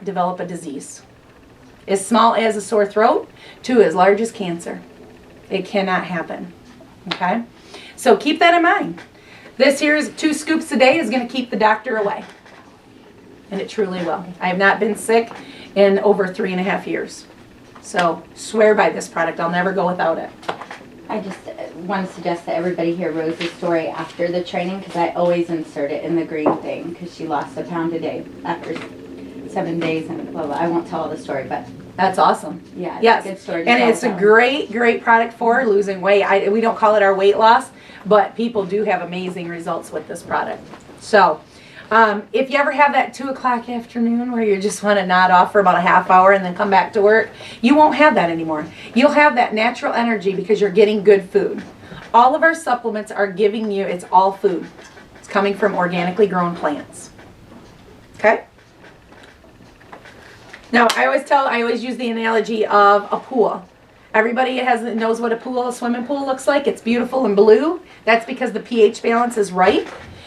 develop a disease. As small as a sore throat to as large as cancer. It cannot happen. Okay? So keep that in mind. This here is 2 scoops a day is going to keep the doctor away. And it truly will. I have not been sick in over 3.5 years. So swear by this product. I'll never go without it. I just want to suggest that everybody hear Rose's story after the training, because I always insert it in the green thing, because she lost a pound a day after 7 days and blah, blah. I won't tell all the story, but that's awesome. Yeah, it's yes. a good story. And it's a great product for losing weight. We don't call it our weight loss, but people do have amazing results with this product. So if you ever have that 2 o'clock afternoon where you just want to nod off for about a half hour and then come back to work, you won't have that anymore. You'll have that natural energy because you're getting good food. All of our supplements are giving you, it's all food. It's coming from organically grown plants. Okay? Now, I always use the analogy of a pool. Everybody knows what a swimming pool looks like. It's beautiful and blue. That's because the pH balance is right.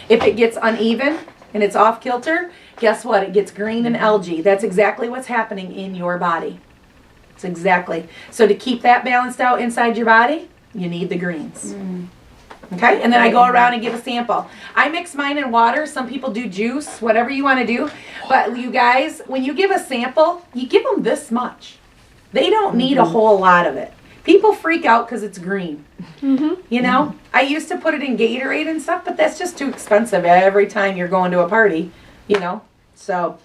If it gets uneven and it's off kilter, guess what? It gets green and algae. That's exactly what's happening in your body. It's exactly. So to keep that balanced out inside your body, you need the greens. Okay? And then I go around and give a sample. I mix mine in water. Some people do juice, whatever you want to do. But you guys, when you give a sample, you give them this much. They don't need a whole lot of it. People freak out because it's green. You know? I used to put it in Gatorade and stuff, but that's just too expensive every time you're going to a party. You know? So,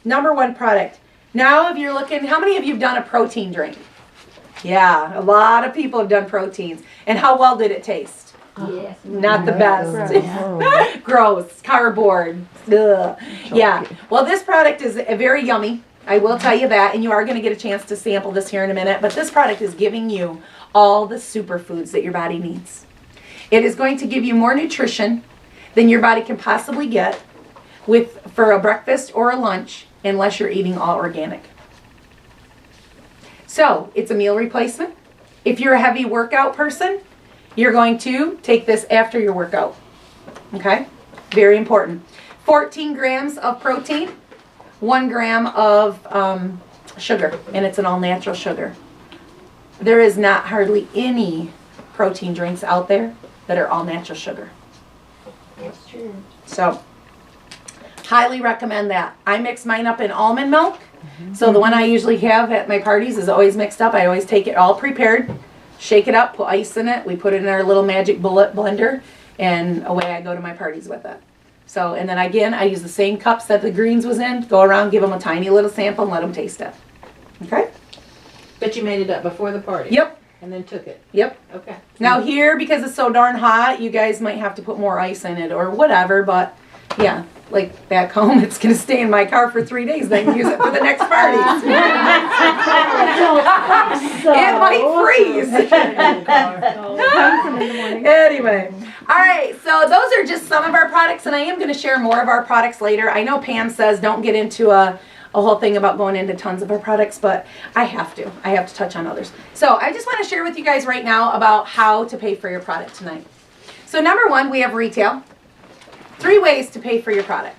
number 1 product. Now if you're looking, how many of you have done a protein drink? Yeah, a lot of people have done proteins. And how well did it taste? Yes. Not the best. Gross. Cardboard. Ugh. Yeah. Well, this product is very yummy. I will tell you that. And you are going to get a chance to sample this here in a minute. But this product is giving you all the superfoods that your body needs. It is going to give you more nutrition than your body can possibly get for a breakfast or a lunch unless you're eating all organic. So, it's a meal replacement. If you're a heavy workout person, you're going to take this after your workout. Okay? Very important. 14 grams of protein, 1 gram of sugar, and it's an all-natural sugar. There is not hardly any protein drinks out there that are all-natural sugar. That's true. So, highly recommend that. I mix mine up in almond milk. So the one I usually have at my parties is always mixed up. I always take it all prepared, shake it up, put ice in it. We put it in our little magic bullet blender, and away I go to my parties with it. So, and then again, I use the same cups that the greens was in, go around, give them a tiny little sample, and let them taste it. Okay? But you made it up before the party? Yep. And then took it? Yep. Okay. Now here, because it's so darn hot, you guys might have to put more ice in it or whatever, but yeah. Like back home, it's going to stay in my car for 3 days. Then I can use it for the next party. It might freeze. Anyway. All right. So those are just some of our products. And I am going to share more of our products later. I know Pam says don't get into a whole thing about going into tons of our products. But I have to. I have to touch on others. So I just want to share with you guys right now about how to pay for your product tonight. So number 1, we have retail. 3 ways to pay for your product,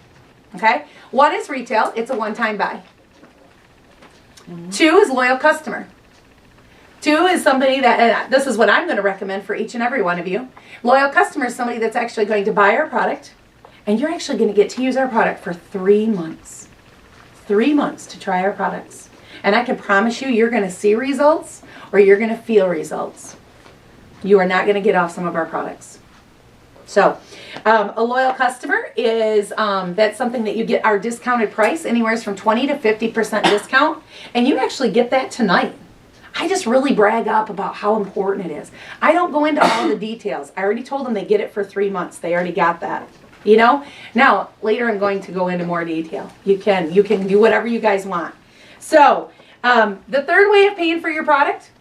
okay? 1 is retail. It's a one-time buy. 2 is loyal customer. 2 is somebody that, this is what I'm going to recommend for each and every one of you. Loyal customer is somebody that's actually going to buy our product, and you're actually going to get to use our product for 3 months. 3 months to try our products. And I can promise you, you're going to see results or you're going to feel results. You are not going to get off some of our products. So, a loyal customer is, that's something that you get our discounted price, anywhere from 20 to 50% discount, and you actually get that tonight. I just really brag up about how important it is. I don't go into all the details. I already told them they get it for 3 months. They already got that. You know? Now, later I'm going to go into more detail. You can do whatever you guys want. So, the 3rd way of paying for your product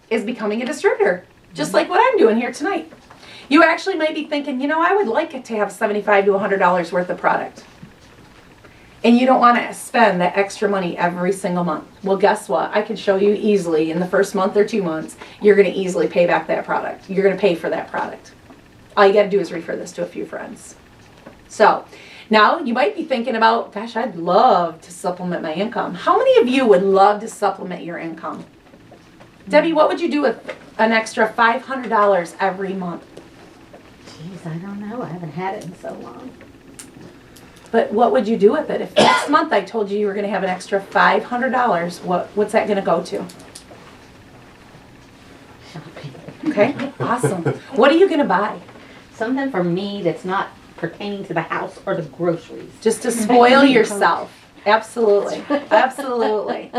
is becoming a distributor, just like what I'm doing here tonight. You actually might be thinking, you know, I would like it to have $75 to $100 worth of product. And you don't want to spend that extra money every single month. Well, guess what? I can show you easily in the first month or 2 months, you're going to easily pay back that product. You're going to pay for that product. All you got to do is refer this to a few friends. So, Now, you might be thinking about, gosh, I'd love to supplement my income. How many of you would love to supplement your income? Debbie, what would you do with an extra $500 every month? Jeez, I don't know. I haven't had it in so long. But what would you do with it? If next month I told you you were going to have an extra $500, what's that going to go to? Shopping. Okay, awesome. What are you going to buy? Something for me that's not pertaining to the house or the groceries. Just to spoil yourself. Absolutely. Absolutely.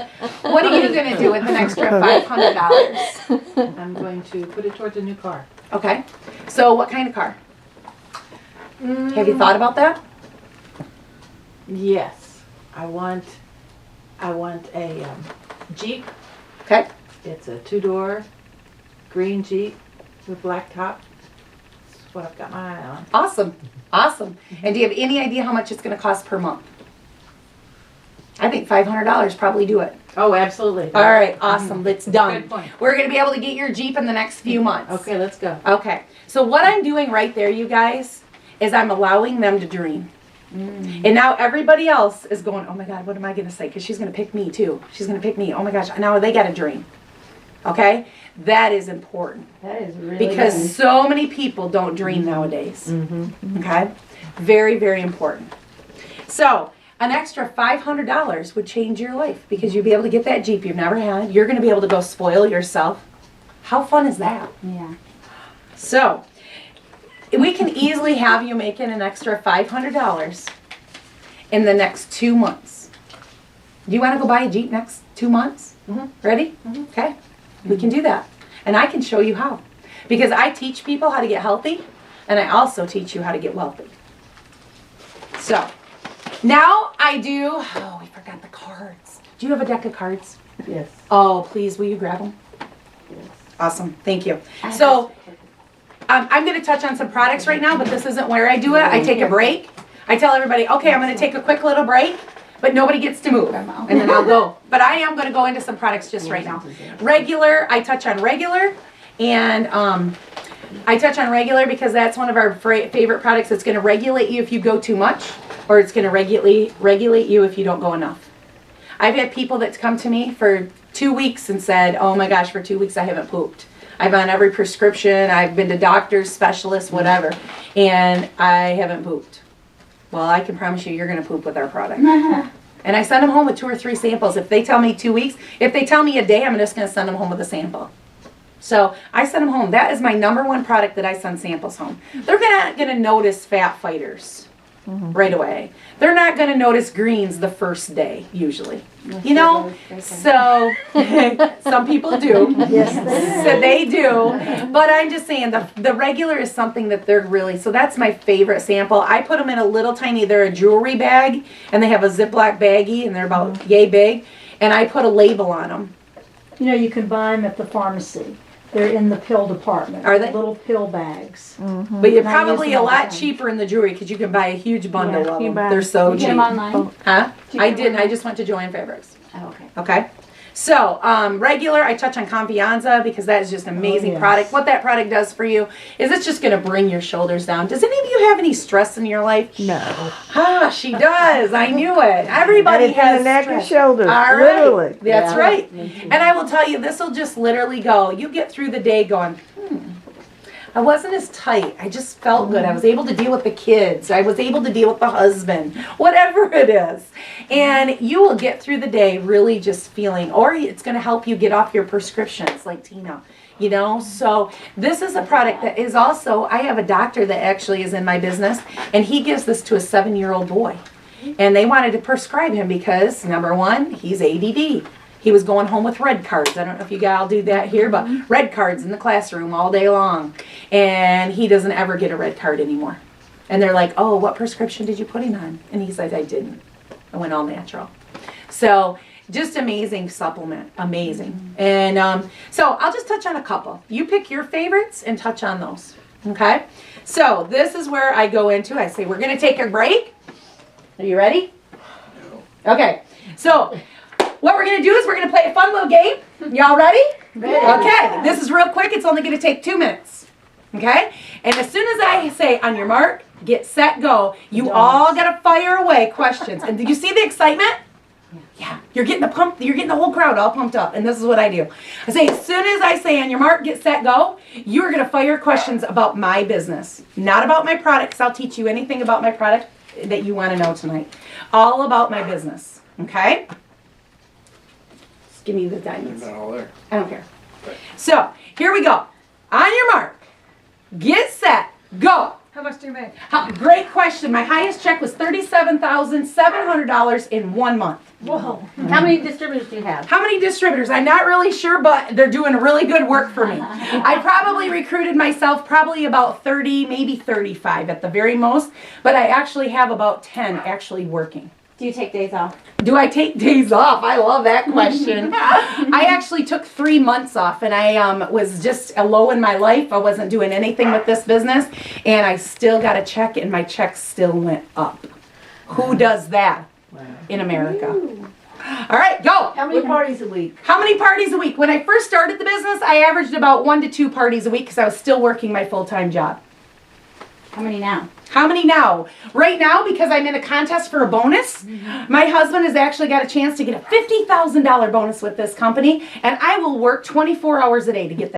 What are you going to do with an extra $500? I'm going to put it towards a new car. Okay. So what kind of car? Have you thought about that? Yes, I want a Jeep. Okay. It's a 2-door green Jeep with black top. That's what I've got my eye on. Awesome. Awesome. And do you have any idea how much it's going to cost per month? I think $500 probably do it. Oh, absolutely. All right. Awesome. It's done. Good point. We're going to be able to get your Jeep in the next few months. Okay, let's go. Okay. So what I'm doing right there, you guys, is I'm allowing them to dream. And now everybody else is going, oh my God, what am I going to say? Because she's going to pick me too. She's going to pick me. Oh my gosh, now they got a dream. Okay? That is important. That is really Because so many people don't dream nowadays. Okay? Very, very important. So, an extra $500 would change your life because you'd be able to get that Jeep you've never had. You're going to be able to go spoil yourself. How fun is that? Yeah. So, we can easily have you making an extra $500 in the next 2 months. Do you want to go buy a Jeep next 2 months? Ready? Okay. We can do that. And I can show you how. Because I teach people how to get healthy, and I also teach you how to get wealthy. So, now I do, oh, we forgot the cards. Do you have a deck of cards? Yes. Oh, please, will you grab them? Yes. Awesome. Thank you. So, I'm going to touch on some products right now, but this isn't where I do it. I take a break. I tell everybody, okay, I'm going to take a quick little break, but nobody gets to move. And then I'll go. But I am going to go into some products just right now. Regular, I touch on regular. And I touch on regular because that's one of our favorite products. It's going to regulate you if you go too much, or it's going to regulate you if you don't go enough. I've had people that come to me for 2 weeks and said, oh my gosh, for 2 weeks I haven't pooped. I've on every prescription, I've been to doctors, specialists, whatever, and I haven't pooped. Well, I can promise you, you're going to poop with our product. And I send them home with 2 or 3 samples. If they tell me 2 weeks, if they tell me a day, I'm just going to send them home with a sample. So I send them home. That is my #1 product that I send samples home. They're not going to notice fat fighters right away. They're not going to notice greens the first day, usually. You know, so some people do. Yes, So they do. But I'm just saying the regular is something that they're really, so that's my favorite sample. I put them in a little tiny, they're a jewelry bag, and they have a Ziploc baggie, and they're about yay big, and I put a label on them. You know, you can buy them at the pharmacy. They're in the pill department. Are they? Little pill bags. But you're And I probably use a them all lot the time. cheaper in the jewelry because you can buy a huge bundle Yeah, of you them. buy- They're so You cheap. get them online? Huh? you I get didn't. them I just went to Joann Fabrics. Oh, okay. Okay. So, regular, I touch on Confianza because that is just an amazing yes. product. What that product does for you is it's just going to bring your shoulders down. Does any of you have any stress in your life? No. Ah, she does. I knew it. Everybody And it's in has the neck and stress. shoulders, All right. literally. That's Yeah. right. And I will tell you, this will just literally go. You get through the day going, I wasn't as tight. I just felt good. I was able to deal with the kids. I was able to deal with the husband, whatever it is. And you will get through the day really just feeling, or it's going to help you get off your prescriptions like Tina, you know? So this is a product that is also, I have a doctor that actually is in my business, and he gives this to a 7-year-old boy. And they wanted to prescribe him because, #1, he's ADD. He was going home with red cards. I don't know if you guys do that here, but red cards in the classroom all day long. And he doesn't ever get a red card anymore. And they're like, oh, what prescription did you put him on? And he said, I didn't. I went all natural. So just amazing supplement. Amazing. And so I'll just touch on a couple. You pick your favorites and touch on those. Okay? So this is where I go into, I say, we're going to take a break. Are you ready? Okay. So what we're going to do is we're going to play a fun little game. Y'all ready? Okay. This is real quick. It's only going to take 2 minutes. Okay? And as soon as I say on your mark, get set, go. You Dogs. all gotta fire away questions. And did you see the excitement? Yeah, you're getting the whole crowd all pumped up. And this is what I do. I say, as soon as I say on your mark, get set, go, you're gonna fire questions about my business. Not about my products. I'll teach you anything about my product that you wanna know tonight. All about my business, okay? Just give me the diamonds. Not all there. I don't care. So, here we go. On your mark, get set, go. How much do you make? Great question. My highest check was $37,700 in 1 month. Whoa. How many distributors do you have? How many distributors? I'm not really sure, but they're doing really good work for me. I probably recruited myself probably about 30, maybe 35 at the very most, but I actually have about 10 actually working. Do you take days off? Do I take days off? I love that question. I actually took 3 months off, and I was just low in my life. I wasn't doing anything with this business, and I still got a check, and my check still went up. Who does that in America? All right, go. How many parties a week? How many parties a week? When I first started the business, I averaged about 1 to 2 parties a week because I was still working my full-time job. How many now? How many now? Right now, because I'm in a contest for a bonus, my husband has actually got a chance to get a $50,000 bonus with this company, and I will work 24 hours a day to get that.